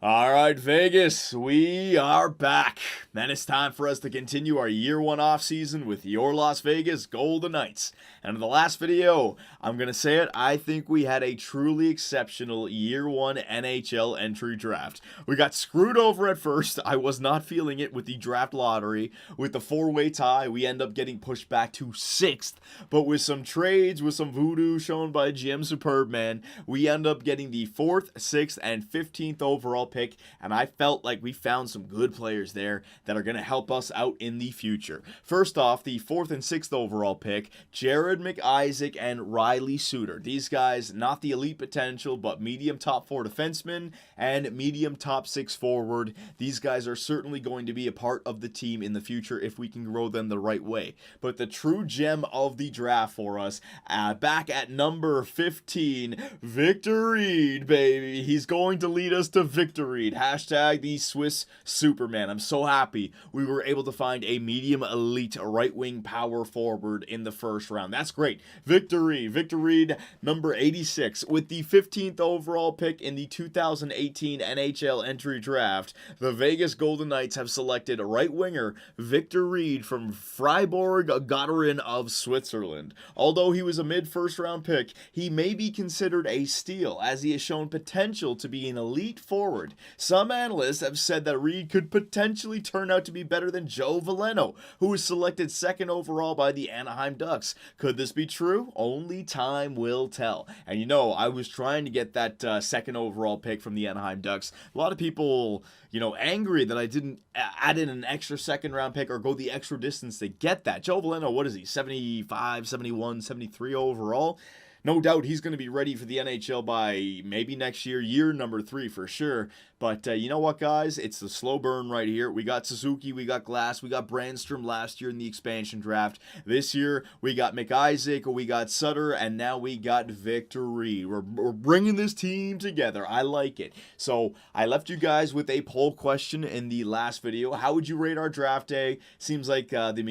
All right, Vegas, we are back. Then it's time for us to continue our year one off season with your Las Vegas Golden Knights. And in the last video, I'm going to say it, I think we had a truly exceptional year one NHL entry draft. We got screwed over at first. I was not feeling it with the draft lottery. With the four-way tie, we end up getting pushed back to 6th. But with some trades, with some voodoo shown by GM Superbman, we end up getting the 4th, 6th, and 15th overall pick, and I felt like we found some good players there that are going to help us out in the future. First off, the 4th and 6th overall pick, Jared McIsaac and Riley Suter. These guys, not the elite potential, but medium top 4 defensemen and medium top 6 forward. These guys are certainly going to be a part of the team in the future if we can grow them the right way. But the true gem of the draft for us, back at number 15, Victor Reed, baby. He's going to lead us to victory. Hashtag the Swiss Superman. I'm so happy we were able to find a medium elite right wing power forward in the first round. That's great. Victor Reed, number 86. With the 15th overall pick in the 2018 NHL entry draft, the Vegas Golden Knights have selected right winger Victor Reed from Freiburg Gotteron of Switzerland. Although he was a mid-first round pick, he may be considered a steal as he has shown potential to be an elite forward. Some analysts have said that Reed could potentially turn out to be better than Joe Veleno, who was selected 2nd overall by the Anaheim Ducks. Could this be true? Only time will tell. And you know, I was trying to get that 2nd overall pick from the Anaheim Ducks. A lot of people, angry that I didn't add in an extra 2nd round pick or go the extra distance to get that. Joe Veleno, what is he? 75, 71, 73 overall? No doubt he's going to be ready for the NHL by maybe next year number 3 for sure. But you know what, guys? It's the slow burn right here. We got Suzuki, we got Glass, we got Brandstrom last year in the expansion draft. This year, we got McIsaac, we got Sutter, and now we got Victor Reed. We're bringing this team together. I like it. So I left you guys with a poll question in the last video. How would you rate our draft day? Seems like the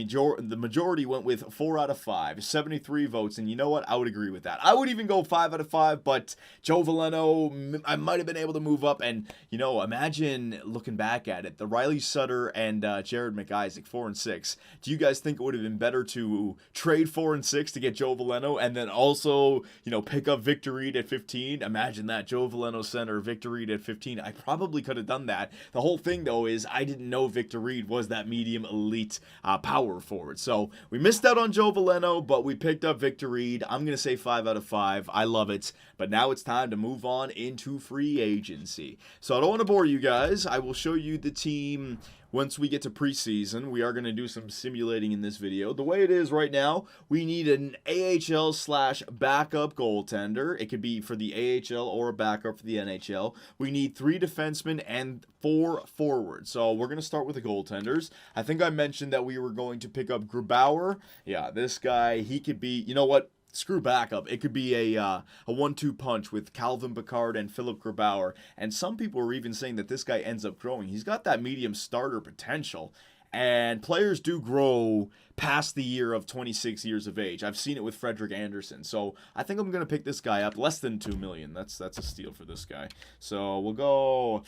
majority went with 4 out of 5, 73 votes. And you know what? I would agree with that. I would even go 5 out of 5, but Joe Veleno, I might have been able to move up. And, imagine looking back at it, the Riley Sutter and Jared McIsaac, 4 and 6. Do you guys think it would have been better to trade 4 and 6 to get Joe Veleno and then also, pick up Victor Reed at 15? Imagine that, Joe Veleno center, Victor Reed at 15. I probably could have done that. The whole thing, though, is I didn't know Victor Reed was that medium elite power forward. So we missed out on Joe Veleno, but we picked up Victor Reed. I'm going to say 5 out of 5. I love it. But now it's time to move on into free agency. So I don't want to bore you guys. I will show you the team once we get to preseason. We are going to do some simulating in this video. The way it is right now, we need an AHL/backup goaltender. It could be for the AHL or a backup for the NHL. We need 3 defensemen and 4 forwards. So we're going to start with the goaltenders. I think I mentioned that we were going to pick up Grubauer. Yeah, this guy, he could be, you know what? Screw backup. It could be a 1-2 punch with Calvin Pickard and Philip Grubauer. And some people are even saying that this guy ends up growing. He's got that medium starter potential. And players do grow past the year of 26 years of age. I've seen it with Frederick Anderson. So I think I'm going to pick this guy up. Less than $2 million. That's a steal for this guy. So we'll go...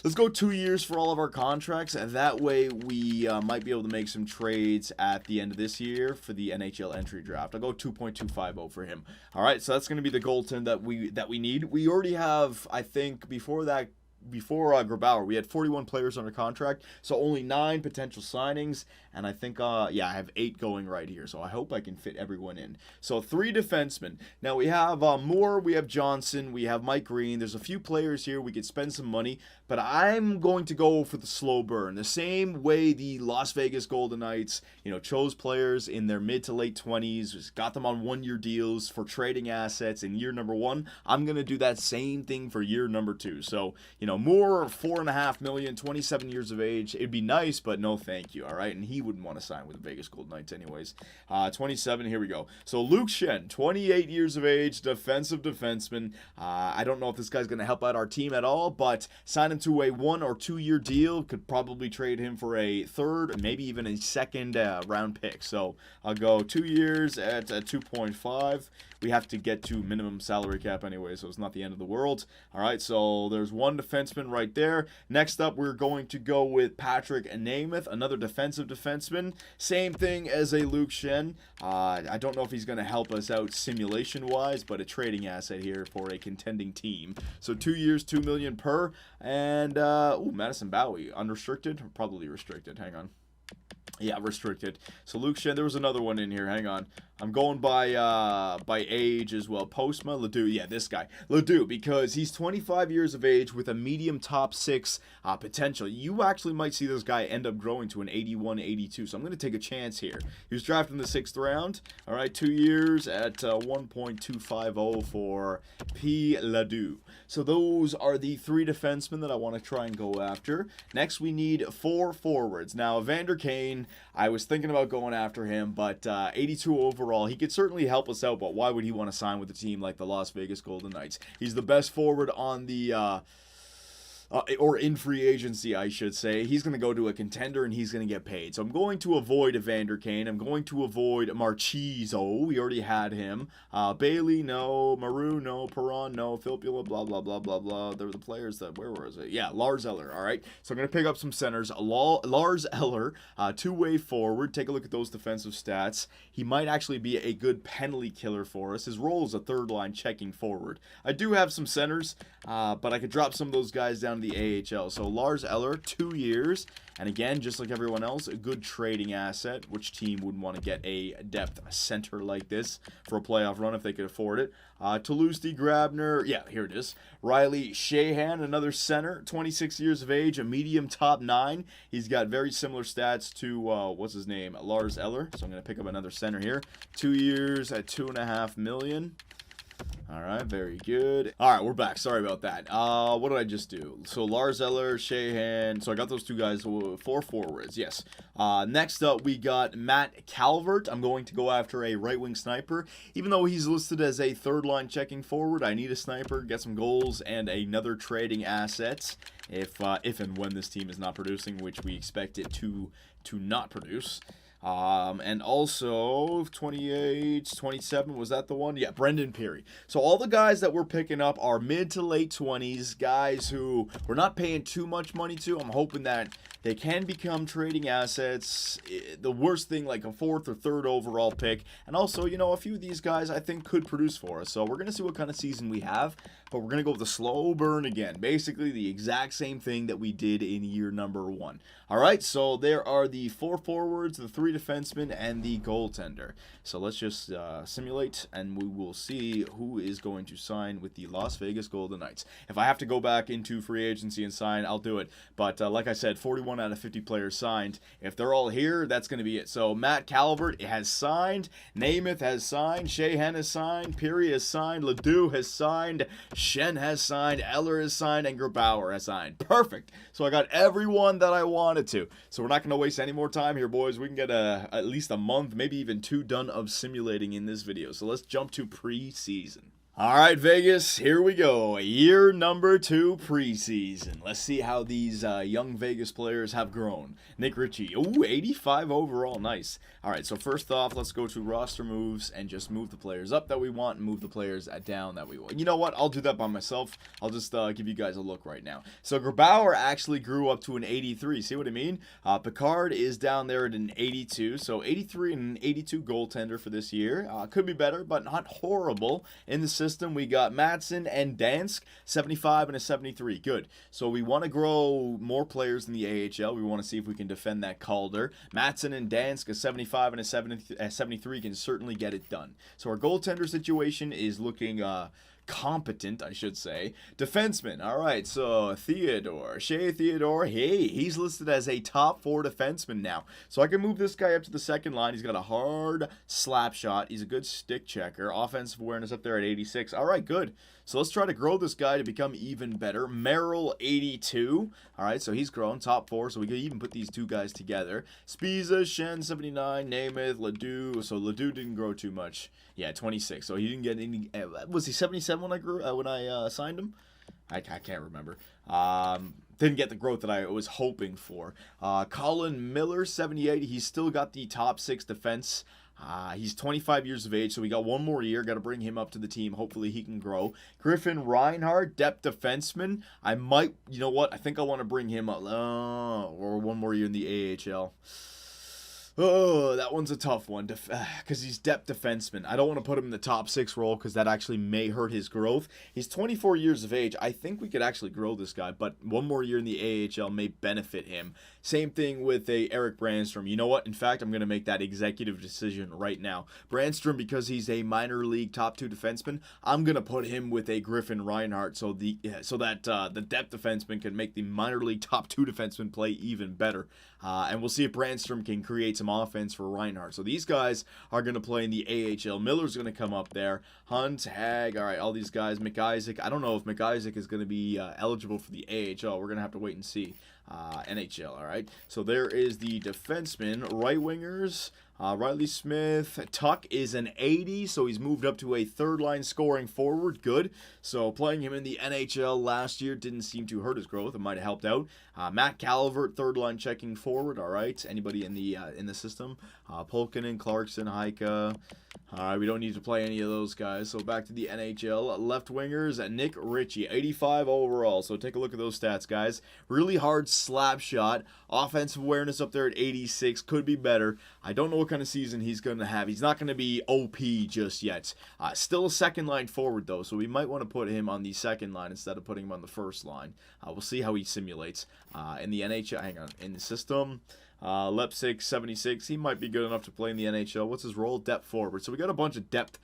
Let's go 2 years for all of our contracts, and that way we might be able to make some trades at the end of this year for the NHL entry draft. I'll go 2.250 for him. All right, so that's going to be the goaltender that we need. We already have, I think, before Grubauer, we had 41 players under contract, so only 9 potential signings, and I think, I have 8 going right here, so I hope I can fit everyone in. So 3 defensemen. Now we have Moore, we have Johnson, we have Mike Green. There's a few players here. We could spend some money, but I'm going to go for the slow burn. The same way the Las Vegas Golden Knights, chose players in their mid to late 20s, got them on 1-year deals for trading assets in year number 1. I'm going to do that same thing for year number 2. So, Moore, $4.5 million, 27 years of age. It'd be nice, but no thank you, all right? And he wouldn't want to sign with the Vegas Golden Knights anyways. 27, here we go. So Luke Schenn, 28 years of age, defensive defenseman. I don't know if this guy's going to help out our team at all, but sign him to a 1 or 2 year deal. Could probably trade him for a 3rd, maybe even a 2nd round pick. So I'll go 2 years at 2.5. We have to get to minimum salary cap anyway, so it's not the end of the world. All right, so there's 1 defense defensemen right there. Next up, we're going to go with Patrick Nemeth, another defensive defenseman. Same thing as a Luke Schenn. I don't know if he's going to help us out simulation-wise, but a trading asset here for a contending team. So 2 years, $2 million per. And, Madison Bowie, unrestricted? Probably restricted. Hang on. Yeah, restricted. So Luke Schenn, there was another one in here. Hang on. I'm going by age as well. Postma, Ledoux. Yeah, this guy. Ledoux, because he's 25 years of age with a medium top 6 potential. You actually might see this guy end up growing to an 81, 82. So I'm going to take a chance here. He was drafted in the 6th round. All right, 2 years at 1.250 for P. Ledoux. So those are the 3 defensemen that I want to try and go after. Next, we need 4 forwards. Now, Evander Kane, I was thinking about going after him, but 82 overall. He could certainly help us out, but why would he want to sign with a team like the Las Vegas Golden Knights? He's the best forward on the or in free agency, I should say. He's going to go to a contender, and he's going to get paid. So I'm going to avoid Evander Kane. I'm going to avoid Marchizzo. We already had him. Bailey, no. Maru, no. Perron, no. Filppula, blah, blah, blah, blah, blah. They were the players that, where was it? Yeah, Lars Eller, all right? So I'm going to pick up some centers. Lars Eller, two-way forward. Take a look at those defensive stats. He might actually be a good penalty killer for us. His role is a third-line checking forward. I do have some centers, but I could drop some of those guys down the AHL. So Lars Eller, 2 years, and again, just like everyone else, a good trading asset. Which team wouldn't want to get a depth center like this for a playoff run if they could afford it? Toulouse Grabner, yeah, here it is. Riley Sheahan, another center, 26 years of age, a medium top 9. He's got very similar stats to, what's his name, Lars Eller. So I'm going to pick up another center here. 2 years at $2.5 million. All right, very good. All right, we're back. Sorry about that. What did I just do? So Lars Eller, Sheahan. So I got those 2 guys, 4 forwards. Yes. Next up, we got Matt Calvert. I'm going to go after a right-wing sniper. Even though he's listed as a third-line checking forward, I need a sniper, get some goals, and another trading asset. If and when this team is not producing, which we expect it to not produce. And also 28, 27, was that the one? Yeah, Brendan Peary. So all the guys that we're picking up are mid to late 20s, guys who we're not paying too much money to. I'm hoping that they can become trading assets. The worst thing, like a 4th or 3rd overall pick. And also, you know, a few of these guys I think could produce for us. So we're going to see what kind of season we have. But we're going to go with a slow burn again. Basically the exact same thing that we did in year number 1. All right, so there are the 4 forwards, the 3 defensemen, and the goaltender. So let's just simulate, and we will see who is going to sign with the Las Vegas Golden Knights. If I have to go back into free agency and sign, I'll do it. But like I said, 41 out of 50 players signed. If they're all here, that's going to be it. So Matt Calvert has signed, Nemeth has signed, Sheahan has signed, Peary has signed, Ledoux has signed, Schenn has signed, Eller has signed, and Grabauer has signed. Perfect. So I got everyone that I wanted to. So we're not going to waste any more time here, boys. We can get at least a month, maybe even 2 done of simulating in this video. So let's jump to preseason. All right, Vegas, here we go. Year number 2 preseason. Let's see how these young Vegas players have grown. Nick Ritchie, ooh, 85 overall, nice. All right, so first off, let's go to roster moves and just move the players up that we want and move the players down that we want. You know what? I'll do that by myself. I'll just give you guys a look right now. So Grabauer actually grew up to an 83. See what I mean? Picard is down there at an 82. So 83 and an 82 goaltender for this year. Could be better, but not horrible in the system. We got Madsen and Dansk, 75 and a 73. Good. So we want to grow more players in the AHL. We want to see if we can defend that Calder. Madsen and Dansk, a 75 and a 73, can certainly get it done. So our goaltender situation is looking competent, I should say. Defenseman, all right, so Shea Theodore, hey, he's listed as a top 4 defenseman now. So I can move this guy up to the 2nd line. He's got a hard slap shot. He's a good stick checker. Offensive awareness up there at 86. All right, good. So let's try to grow this guy to become even better. Merrill, 82. All right, so he's grown, top 4, so we could even put these 2 guys together. Spiza, Schenn, 79, Nemeth, Ledoux. So Ledoux didn't grow too much. Yeah, 26. So he didn't get any. Was he 77 when I signed him? I can't remember. Didn't get the growth that I was hoping for. Colin Miller, 78. He's still got the top 6 defense. He's 25 years of age, so we got one more year. Got to bring him up to the team. Hopefully he can grow. Griffin Reinhardt, depth defenseman. I might, you know what? I think I want to bring him up. Or one more year in the AHL. Oh, that one's a tough one because he's depth defenseman. I don't want to put him in the top 6 role because that actually may hurt his growth. He's 24 years of age. I think we could actually grow this guy, but one more year in the AHL may benefit him. Same thing with a Eric Brandstrom. You know what? In fact, I'm going to make that executive decision right now. Brandstrom, because he's a minor league top 2 defenseman, I'm going to put him with a Griffin Reinhardt so that the depth defenseman can make the minor league top 2 defenseman play even better. And we'll see if Brandstrom can create some offense for Reinhardt. So these guys are going to play in the AHL. Miller's going to come up there. Hunt, Hag, all right, all these guys. McIsaac. I don't know if McIsaac is going to be eligible for the AHL. We're going to have to wait and see. NHL, all right. So there is the defenseman. Right wingers. Riley Smith. Tuck is an 80, so he's moved up to a third-line scoring forward. Good. So playing him in the NHL last year didn't seem to hurt his growth. It might have helped out. Matt Calvert, third-line checking forward. All right. Anybody in the system? Polkinen, Clarkson, Heike. All right. We don't need to play any of those guys. So back to the NHL. Left wingers. Nick Ritchie, 85 overall. So take a look at those stats, guys. Really hard slap shot. Offensive awareness up there at 86. Could be better. I don't know what kind of season he's going to have. He's not going to be OP just yet. Still a second line forward, though, so we might want to put him on the second line instead of putting him on the first line. We'll see how he simulates in the NHL. Hang on. In the system. Lepsic, 76. He might be good enough to play in the NHL. What's his role? Depth forward. So we got a bunch of depth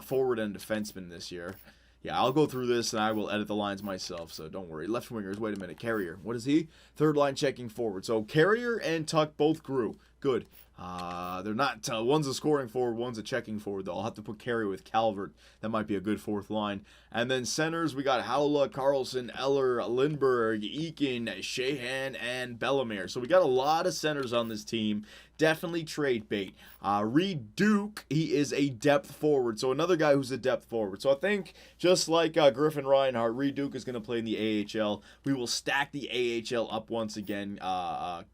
forward and defensemen this year. Yeah, I'll go through this and I will edit the lines myself, so don't worry. Left wingers, wait a minute. Carrier, what is he? Third line checking forward. So Carrier and Tuck both grew. Good. They're not, one's a scoring forward, one's a checking forward, though. I'll have to put Carrier with Calvert. That might be a good fourth line. And then centers, we got Haula, Carlson, Eller, Lindbergh, Eakin, Shahan, and Bellemare. So we got a lot of centers on this team. Definitely trade bait. Reed Duke, he is a depth forward. So another guy who's a depth forward. So I think just like Griffin Reinhardt, Reed Duke is going to play in the AHL. We will stack the AHL up once again.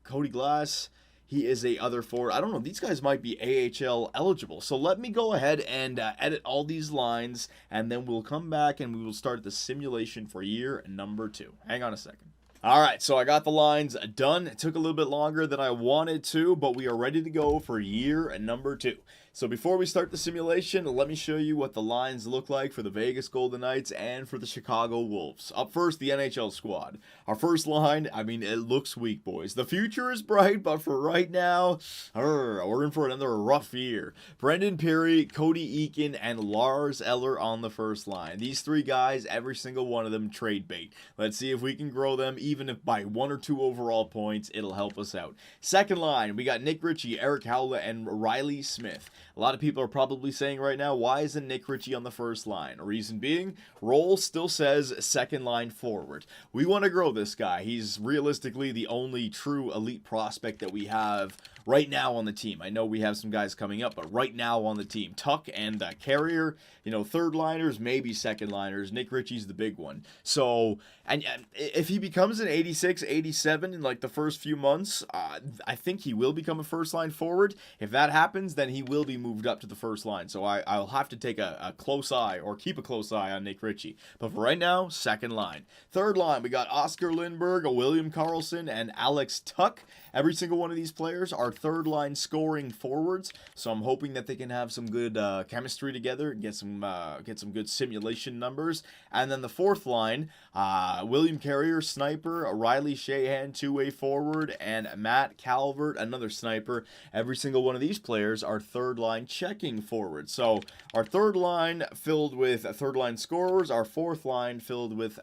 Cody Glass, he is a other forward. I don't know. These guys might be AHL eligible. So let me go ahead and edit all these lines, and then we'll come back and we will start the simulation for year number 2. Hang on a second. All right, so I got the lines done. It took a little bit longer than I wanted to, but we are ready to go for year number 2. So before we start the simulation, let me show you what the lines look like for the Vegas Golden Knights and for the Chicago Wolves. Up first, the NHL squad. Our first line, I mean, it looks weak, boys. The future is bright, but for right now, we're in for another rough year. Brendan Peary, Cody Eakin, and Lars Eller on the first line. These 3 guys, every single one of them, trade bait. Let's see if we can grow them, even if by 1 or 2 overall points, it'll help us out. Second line, we got Nick Ritchie, Eric Haula, and Riley Smith. A lot of people are probably saying right now, why isn't Nick Ritchie on the first line? Reason being, role still says second line forward. We want to grow this guy. He's realistically the only true elite prospect that we have right now on the team. I know we have some guys coming up, but right now on the team, Tuck and Carrier, third liners, maybe second liners. Nick Ritchie's the big one. So, and if he becomes an 86, 87 in like the first few months, I think he will become a first line forward. If that happens, then he will be moved up to the first line. So I'll have to take a close eye or keep a close eye on Nick Ritchie. But for right now, second line. Third line, we got Oscar Lindbergh, William Carlson, and Alex Tuck. Every single one of these players are third line scoring forwards, so I'm hoping that they can have some good chemistry together and get some good simulation numbers. And then the fourth line, William Carrier, sniper, Riley Shahan, two-way forward, and Matt Calvert, another sniper. Every single one of these players are third line checking forward. So our third line filled with third line scorers, our fourth line filled with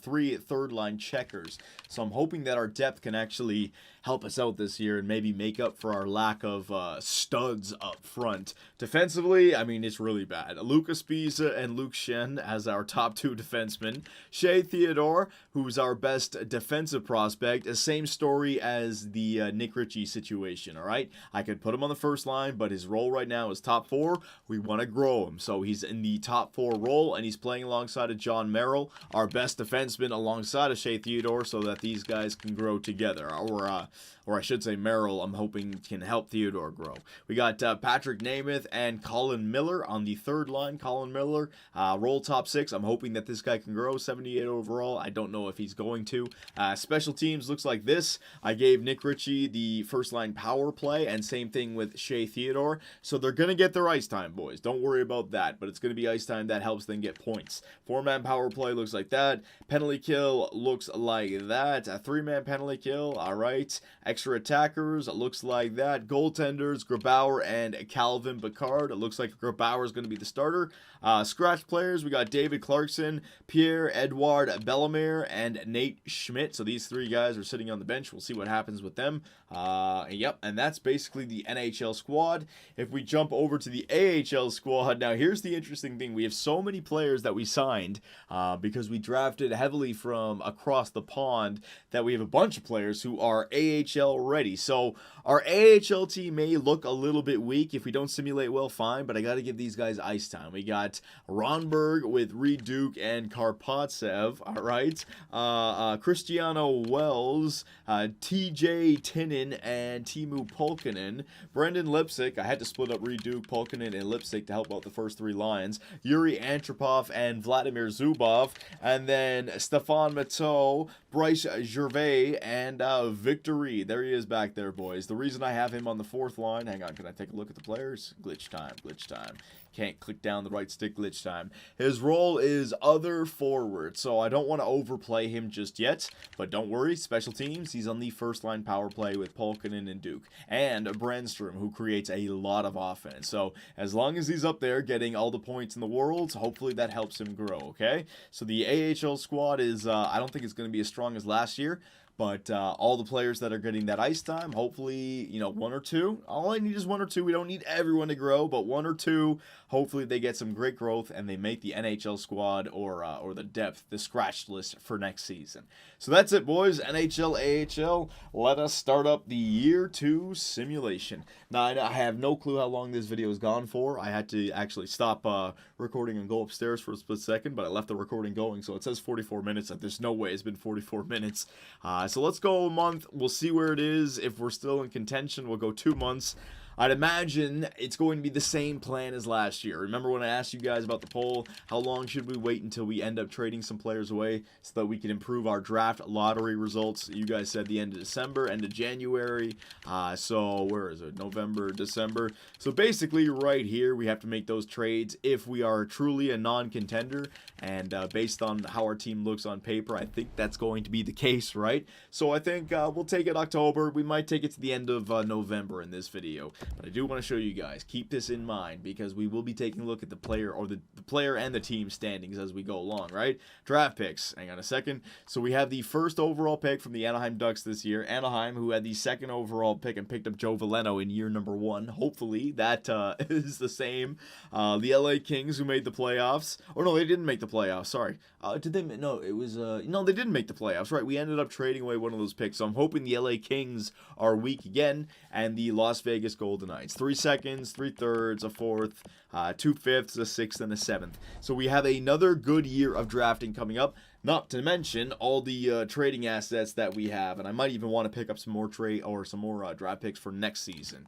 3 third line checkers. So I'm hoping that our depth can actually help us out this year and maybe make up for our lack of studs up front. Defensively, I mean, it's really bad. Lucas Pisa and Luke Shen as our top 2 defensemen. Shea Theodore, who's our best defensive prospect, the same story as the Nick Ritchie situation, all right? I could put him on the first line, but his role right now is top 4. We want to grow him, so he's in the top 4 role, and he's playing alongside of John Merrill, our best defenseman, alongside of Shea Theodore, so that these guys can grow together, or I should say Merrill, I'm hoping can help Theodore grow. We got Patrick Namath and Colin Miller on the third line. Colin Miller, roll top 6. I'm hoping that this guy can grow, 78 overall. I don't know if he's going to. Special teams looks like this. I gave Nick Ritchie the first line power play, and same thing with Shea Theodore. So they're going to get their ice time, boys. Don't worry about that, but it's going to be ice time that helps them get points. 4-man power play looks like that. Penalty kill looks like that. A 3-man penalty kill, all right. Extra attackers, it looks like that. Goaltenders, Grabauer and Calvin Pickard. It looks like Grabauer is going to be the starter. Scratch players, we got David Clarkson, Pierre-Edouard Bellemare, and Nate Schmidt. So these 3 guys are sitting on the bench. We'll see what happens with them. Yep, and that's basically the NHL squad. If we jump over to the AHL squad, now here's the interesting thing. We have so many players that we signed because we drafted heavily from across the pond that we have a bunch of players who are AHL ready. So our AHL team may look a little bit weak. If we don't simulate well, fine, but I got to give these guys ice time. We got Ronberg with Reed Duke and Karpatsev, all right? Cristiano Wells, TJ Tinen, and Timu Polkinen. Brendan Lipsick, I had to split up Reed Duke, Polkinen, and Lipsick to help out the first 3 lines. Yuri Antropov and Vladimir Zubov. And then Stefan Matteau, Bryce Gervais, and Victory. There he is back there, boys. The reason I have him on the 4th line, hang on, can I take a look at the players? Glitch time, glitch time. Can't click down the right stick, glitch time. His role is other forward, so I don't want to overplay him just yet, but don't worry, special teams, he's on the first line power play with Polkinen and Duke, and Brandstrom, who creates a lot of offense. So as long as he's up there getting all the points in the world, hopefully that helps him grow, okay? So the AHL squad is, I don't think it's going to be as strong as last year, but all the players that are getting that ice time, hopefully, 1 or 2. All I need is 1 or 2. We don't need everyone to grow, but 1 or 2. Hopefully they get some great growth and they make the NHL squad or the depth, the scratch list for next season. So that's it, boys. NHL, AHL. Let us start up the year 2 simulation. Now, I have no clue how long this video has gone for. I had to actually stop recording and go upstairs for a split second, but I left the recording going, so it says 44 minutes. There's no way it's been 44 minutes. So let's go a month. We'll see where it is. If we're still in contention, we'll go 2 months. I'd imagine it's going to be the same plan as last year. Remember when I asked you guys about the poll, how long should we wait until we end up trading some players away so that we can improve our draft lottery results? You guys said the end of December, end of January. So where is it? November, December. So basically right here, we have to make those trades if we are truly a non-contender. And based on how our team looks on paper, I think that's going to be the case, right? So I think we'll take it October. We might take it to the end of November in this video. But I do want to show you guys, keep this in mind, because we will be taking a look at the player or the player and the team standings as we go along, right? Draft picks. Hang on a second. So we have the first overall pick from the Anaheim Ducks this year. Anaheim, who had the second overall pick and picked up Joe Veleno in year number 1. Hopefully that is the same. The LA Kings, who made the playoffs. Or no, they didn't make the playoffs. Sorry. Did they? No, it was. No, they didn't make the playoffs. Right. We ended up trading away one of those picks. So I'm hoping the LA Kings are weak again, and the Las Vegas Golden Knights. 3 seconds, 3/3, a 4th, 2 fifths, a 6th, and a 7th. So we have another good year of drafting coming up. Not to mention all the trading assets that we have, and I might even want to pick up some more draft picks for next season.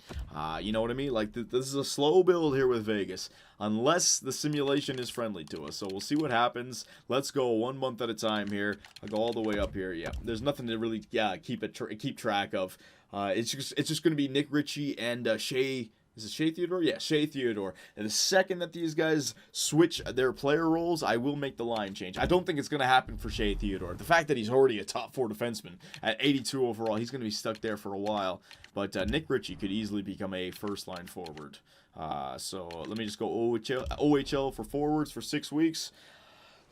You know what I mean? Like this is a slow build here with Vegas, unless the simulation is friendly to us. So we'll see what happens. Let's go 1 month at a time here. I'll go all the way up here. Yeah, there's nothing to really keep track of. It's just going to be Nick Ritchie and Shea. Is it Shea Theodore? Yeah, Shea Theodore. And the second that these guys switch their player roles, I will make the line change. I don't think it's going to happen for Shea Theodore. The fact that he's already a top 4 defenseman at 82 overall, he's going to be stuck there for a while. But Nick Ritchie could easily become a first-line forward. So let me just go OHL for forwards for 6 weeks.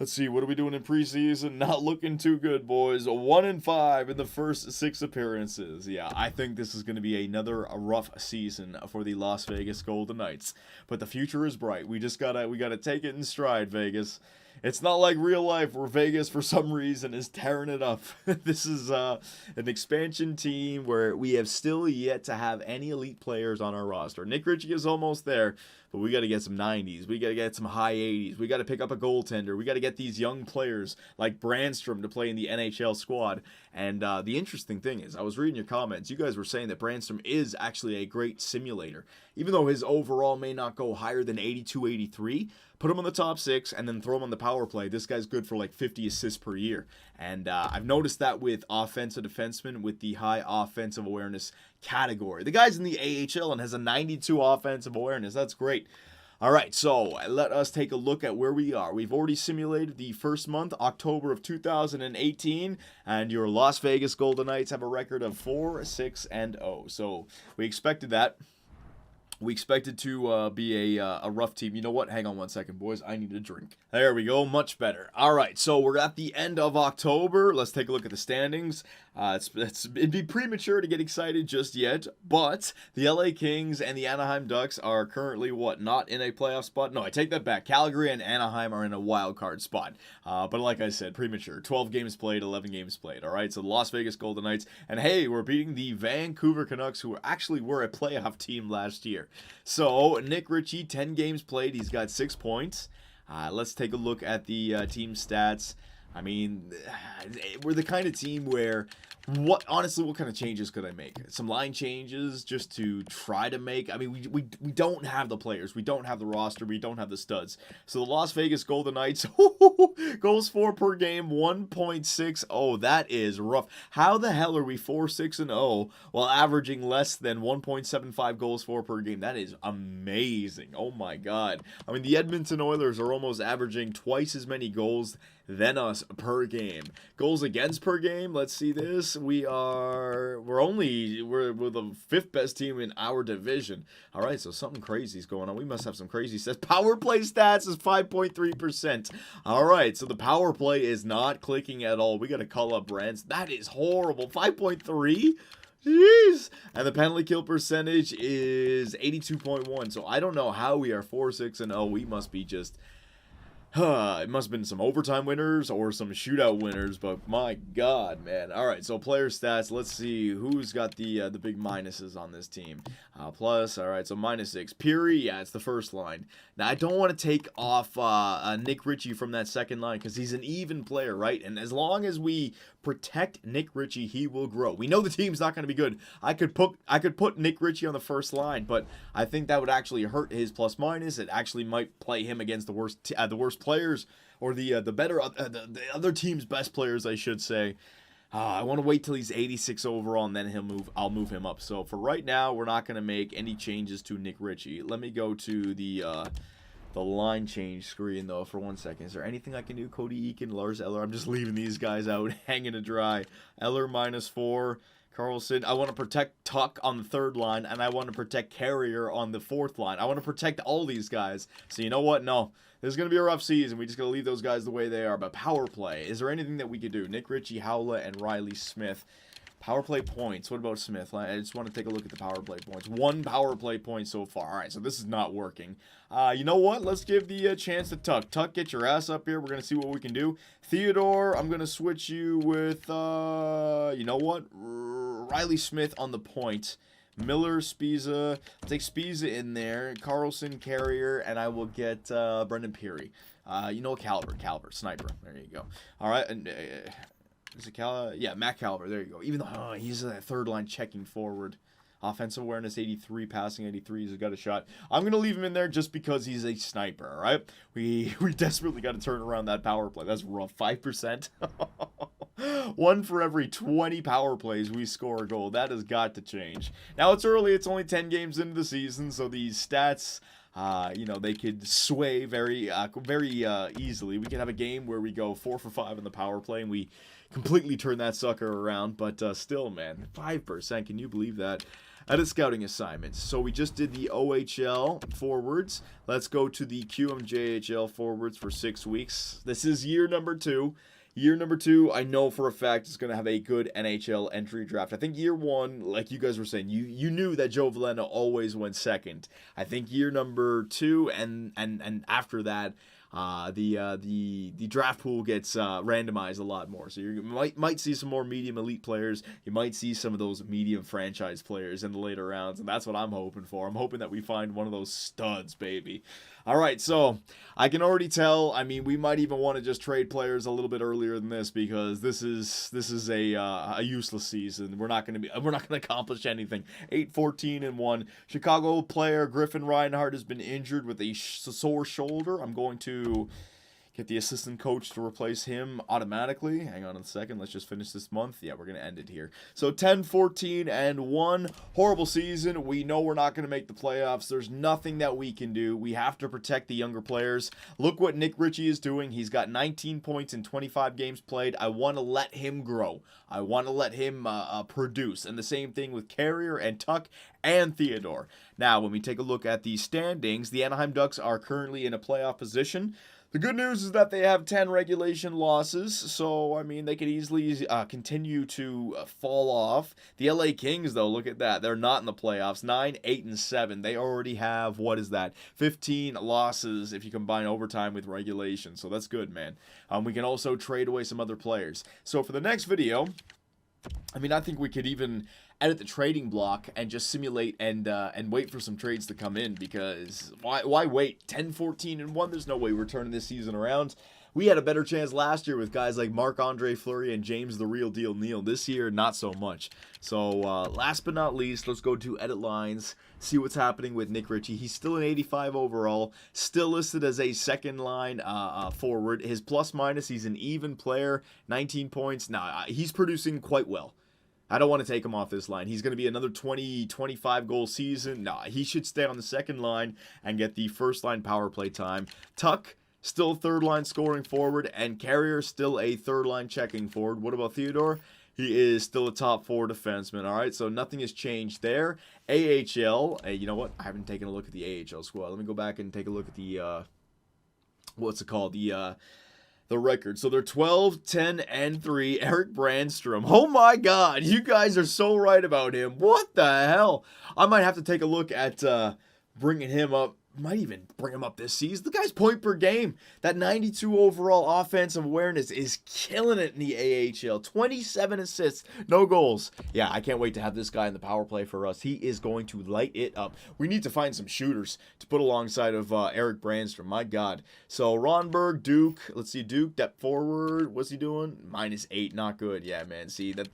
Let's see, what are we doing in preseason? Not looking too good, boys. 1-5 in the first 6 appearances. Yeah, I think this is going to be another rough season for the Las Vegas Golden Knights. But the future is bright. We gotta take it in stride, Vegas. It's not like real life where Vegas, for some reason, is tearing it up. This is an expansion team where we have still yet to have any elite players on our roster. Nick Ritchie is almost there, but we got to get some 90s. We got to get some high 80s. We got to pick up a goaltender. We got to get these young players like Brandstrom to play in the NHL squad. And the interesting thing is, I was reading your comments. You guys were saying that Brandstrom is actually a great simulator. Even though his overall may not go higher than 82, 83, put him on the top 6 and then throw him on the power play. This guy's good for like 50 assists per year. And I've noticed that with offensive defensemen with the high offensive awareness category. The guy's in the AHL and has a 92 offensive awareness. That's great. All right, so let us take a look at where we are. We've already simulated the first month, October of 2018, and your Las Vegas Golden Knights have a record of 4-6-0. So we expected that. We expected to be a rough team. You know what? Hang on one second, boys. I need a drink. There we go. Much better. All right, so we're at the end of October. Let's take a look at the standings. It'd be premature to get excited just yet, but the LA Kings and the Anaheim Ducks are currently, not in a playoff spot? No, I take that back. Calgary and Anaheim are in a wild card spot. But like I said, premature. 12 games played, 11 games played. All right, so the Las Vegas Golden Knights. And hey, we're beating the Vancouver Canucks, who actually were a playoff team last year. So Nick Ritchie, 10 games played. He's got 6 points. Let's take a look at the team stats. I mean, we're the kind of team where, what kind of changes could I make? Some line changes just to try to make. I mean, we don't have the players. We don't have the roster. We don't have the studs. So the Las Vegas Golden Knights, goals for per game, 1.6. Oh, that is rough. How the hell are we 4-6-0 while averaging less than 1.75 goals for per game? That is amazing. Oh, my God. I mean, the Edmonton Oilers are almost averaging twice as many goals than us per game. Goals against per game, let's see this. We're the 5th best team in our division. All right, so something crazy is going on. We must have some crazy stats. Power play stats is 5.3%. All right, so the power play is not clicking at all. We got to call up Brands. That is horrible. 5.3? Jeez. And the penalty kill percentage is 82.1. So I don't know how we are 4-6-0. We must be just... it must have been some overtime winners or some shootout winners, but my God, man. All right, so player stats. Let's see who's got the big minuses on this team. Plus, all right, so -6. Peary, yeah, it's the first line. Now, I don't want to take off Nick Ritchie from that second line because he's an even player, right? And as long as we protect Nick Ritchie, he will grow. We know the team's not going to be good. I could put Nick Ritchie on the first line, but I think that would actually hurt his plus minus. It actually might play him against the worst players, or the other team's best players, I should say. I want to wait till he's 86 overall, and then I'll move him up. So for right now, we're not going to make any changes to Nick Ritchie. Let me go to the line change screen, though, for 1 second. Is there anything I can do? Cody Eakin, Lars Eller. I'm just leaving these guys out hanging to dry. Eller -4. Carlson. I want to protect Tuck on the third line, and I want to protect Carrier on the fourth line. I want to protect all these guys. So you know what? No. This is going to be a rough season. We just got to leave those guys the way they are. But power play. Is there anything that we could do? Nick Ritchie, Howlett, and Riley Smith. Power play points. What about Smith? I just want to take a look at the power play points. 1 power play point so far. All right, so this is not working. You know what? Let's give the chance to Tuck. Tuck, get your ass up here. We're going to see what we can do. Theodore, I'm going to switch you with, you know what? Riley Smith on the point. Miller, Spiza. I'll take Spiza in there. Carlson, Carrier, and I will get Brendan Peary. You know, Calvert, sniper. There you go. All right, and... is it yeah, Matt Calvert. There you go. Even though he's that third line checking forward. Offensive awareness 83, passing 83. He's got a shot. I'm going to leave him in there just because he's a sniper, all right? We desperately got to turn around that power play. That's rough. 5%. 1 for every 20 power plays we score a goal. That has got to change. Now, it's early. It's only 10 games into the season, so these stats... you know, they could sway very easily. We could have a game where we go 4 for 5 in the power play and we completely turn that sucker around. But still, man, 5%. Can you believe that? At a scouting assignment. So we just did the OHL forwards. Let's go to the QMJHL forwards for 6 weeks. This is year number 2. Year number 2, I know for a fact it's going to have a good NHL entry draft. I think year 1, like you guys were saying, you knew that Joe Veleno always went second. I think year number 2 and after that, the draft pool gets randomized a lot more. So you might see some more medium elite players. You might see some of those medium franchise players in the later rounds, and that's what I'm hoping for. I'm hoping that we find one of those studs, baby. All right, so I can already tell. I mean, we might even want to just trade players a little bit earlier than this, because this is a useless season. We're not going to accomplish anything. 8-14-1. Chicago player Griffin Reinhardt has been injured with a sore shoulder. I'm going to get the assistant coach to replace him automatically. Hang on a second. Let's just finish this month. Yeah, we're going to end it here. So 10-14-1. Horrible season. We know we're not going to make the playoffs. There's nothing that we can do. We have to protect the younger players. Look what Nick Ritchie is doing. He's got 19 points in 25 games played. I want to let him grow. I want to let him produce. And the same thing with Carrier and Tuck and Theodore. Now, when we take a look at the standings, the Anaheim Ducks are currently in a playoff position. The good news is that they have 10 regulation losses, so, I mean, they could easily continue to fall off. The LA Kings, though, look at that. They're not in the playoffs. 9-8-7. They already have, 15 losses if you combine overtime with regulation, so that's good, man. We can also trade away some other players. So for the next video, I mean, I think we could even edit the trading block and just simulate and wait for some trades to come in, because why wait? 10-14-1, there's no way we're turning this season around. We had a better chance last year with guys like Marc-Andre Fleury and James the Real Deal Neal. This year, not so much. So last but not least, let's go to edit lines, see what's happening with Nick Ritchie. He's still an 85 overall, still listed as a second line forward. His plus minus, he's an even player, 19 points. Now, he's producing quite well. I don't want to take him off this line. He's going to be another 20, 25 goal season. Nah, he should stay on the second line and get the first line power play time. Tuck, still third line scoring forward, and Carrier, still a third line checking forward. What about Theodore? He is still a top 4 defenseman. All right, so nothing has changed there. AHL, hey, you know what? I haven't taken a look at the AHL squad. Let me go back and take a look at the, what's it called? The record. So they're 12-10-3. Eric Brandstrom. Oh my God, you guys are so right about him. What the hell? I might have to take a look at bringing him up. Might even bring him up this season. The guy's point per game. That 92 overall offensive awareness is killing it in the AHL. 27 assists, no goals. Yeah, I can't wait to have this guy in the power play for us. He is going to light it up. We need to find some shooters to put alongside of Eric Brandstrom. My God. So Ronberg, Duke. Let's see, Duke, depth forward. What's he doing? -8, not good. Yeah, man. See that.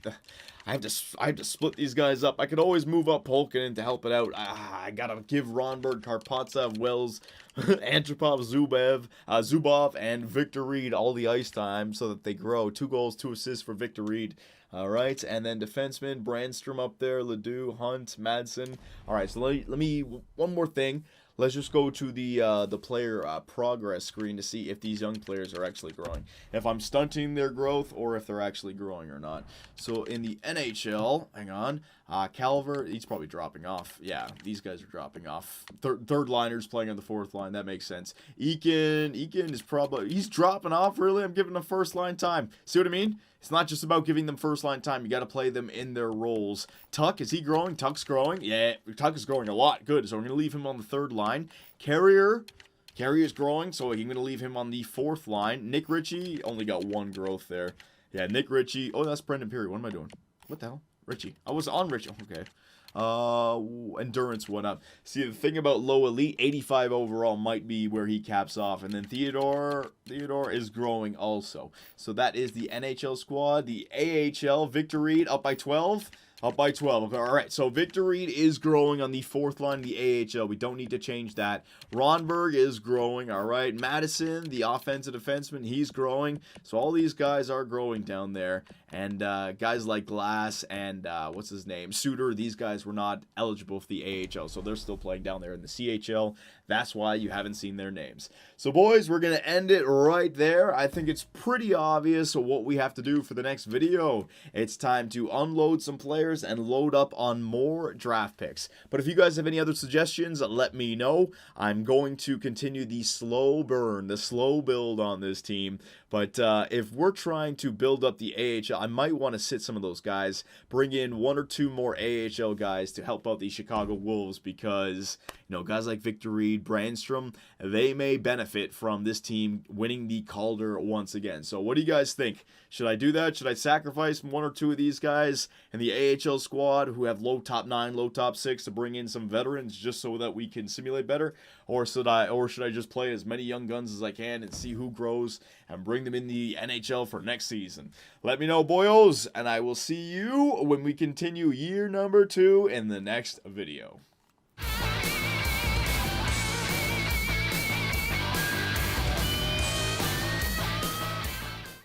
I have to split these guys up. I could always move up Polkinen to help it out. I gotta give Ronberg, Karpatsev, Wells, Antropov, Zubov, and Victor Reed all the ice time so that they grow. 2 goals, 2 assists for Victor Reed. All right, and then defenseman, Brandstrom up there, Ledoux, Hunt, Madsen. All right, so let me one more thing. Let's just go to the player progress screen to see if these young players are actually growing. If I'm stunting their growth or if they're actually growing or not. So in the NHL, hang on, Calvert, he's probably dropping off. Yeah, these guys are dropping off. Third liners playing on the fourth line. That makes sense. Eakin is probably, he's dropping off, really. I'm giving them first line time. See what I mean? It's not just about giving them first line time. You got to play them in their roles. Tuck, is he growing? Tuck's growing. Yeah, Tuck is growing a lot. Good. So we're going to leave him on the third line. Carrier's growing, so I'm going to leave him on the fourth line. Nick Ritchie only got 1 growth there. Yeah, Nick Ritchie. Oh, that's Brendan Peary. What am I doing? What the hell? Ritchie. I was on Ritchie. Okay. Endurance went up. See, the thing about low elite, 85 overall might be where he caps off. And then Theodore is growing also. So that is the NHL squad. The AHL, Victor Reed up by 12. Up by 12. All right, so Victor Reed is growing on the fourth line of the AHL. We don't need to change that. Ronberg is growing. All right, Madison, the offensive defenseman, he's growing. So all these guys are growing down there. And guys like Glass and what's his name, Suter, these guys were not eligible for the AHL. So they're still playing down there in the CHL. That's why you haven't seen their names. So, boys, we're going to end it right there. I think it's pretty obvious what we have to do for the next video. It's time to unload some players and load up on more draft picks. But if you guys have any other suggestions, let me know. I'm going to continue the slow burn, the slow build on this team But if we're trying to build up the AHL, I might want to sit some of those guys, bring in one or two more AHL guys to help out the Chicago Wolves because, guys like Victor Reed, Brandstrom, they may benefit from this team winning the Calder once again. So what do you guys think? Should I do that? Should I sacrifice one or two of these guys in the AHL squad who have low top 9, low top 6 to bring in some veterans just so that we can simulate better? Or should I just play as many young guns as I can and see who grows and bring them in the NHL for next season? Let me know, boyos, and I will see you when we continue year number 2 in the next video.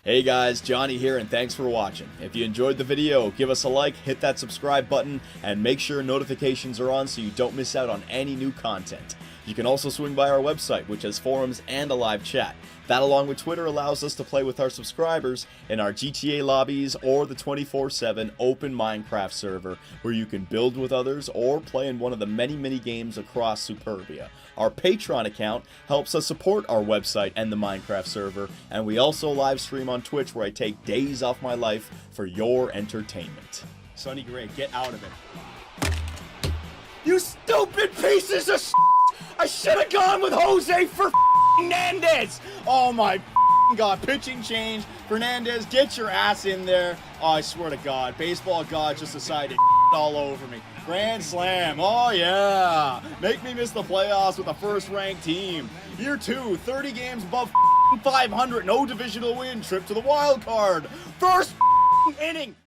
Hey guys, Johnny here, and thanks for watching. If you enjoyed the video, give us a like, hit that subscribe button, and make sure notifications are on so you don't miss out on any new content. You can also swing by our website, which has forums and a live chat. That, along with Twitter, allows us to play with our subscribers in our GTA lobbies or the 24/7 open Minecraft server where you can build with others or play in one of the many mini games across Superbia. Our Patreon account helps us support our website and the Minecraft server, and we also live stream on Twitch where I take days off my life for your entertainment. Sonny Gray, get out of it. You stupid pieces of shit! I should have gone with Jose for Fernandez! Oh my God, pitching change. Fernandez, get your ass in there. Oh, I swear to God, baseball God just decided all over me. Grand slam, oh yeah. Make me miss the playoffs with a first-ranked team. Year 2, 30 games above 500, no divisional win, trip to the wild card. First inning.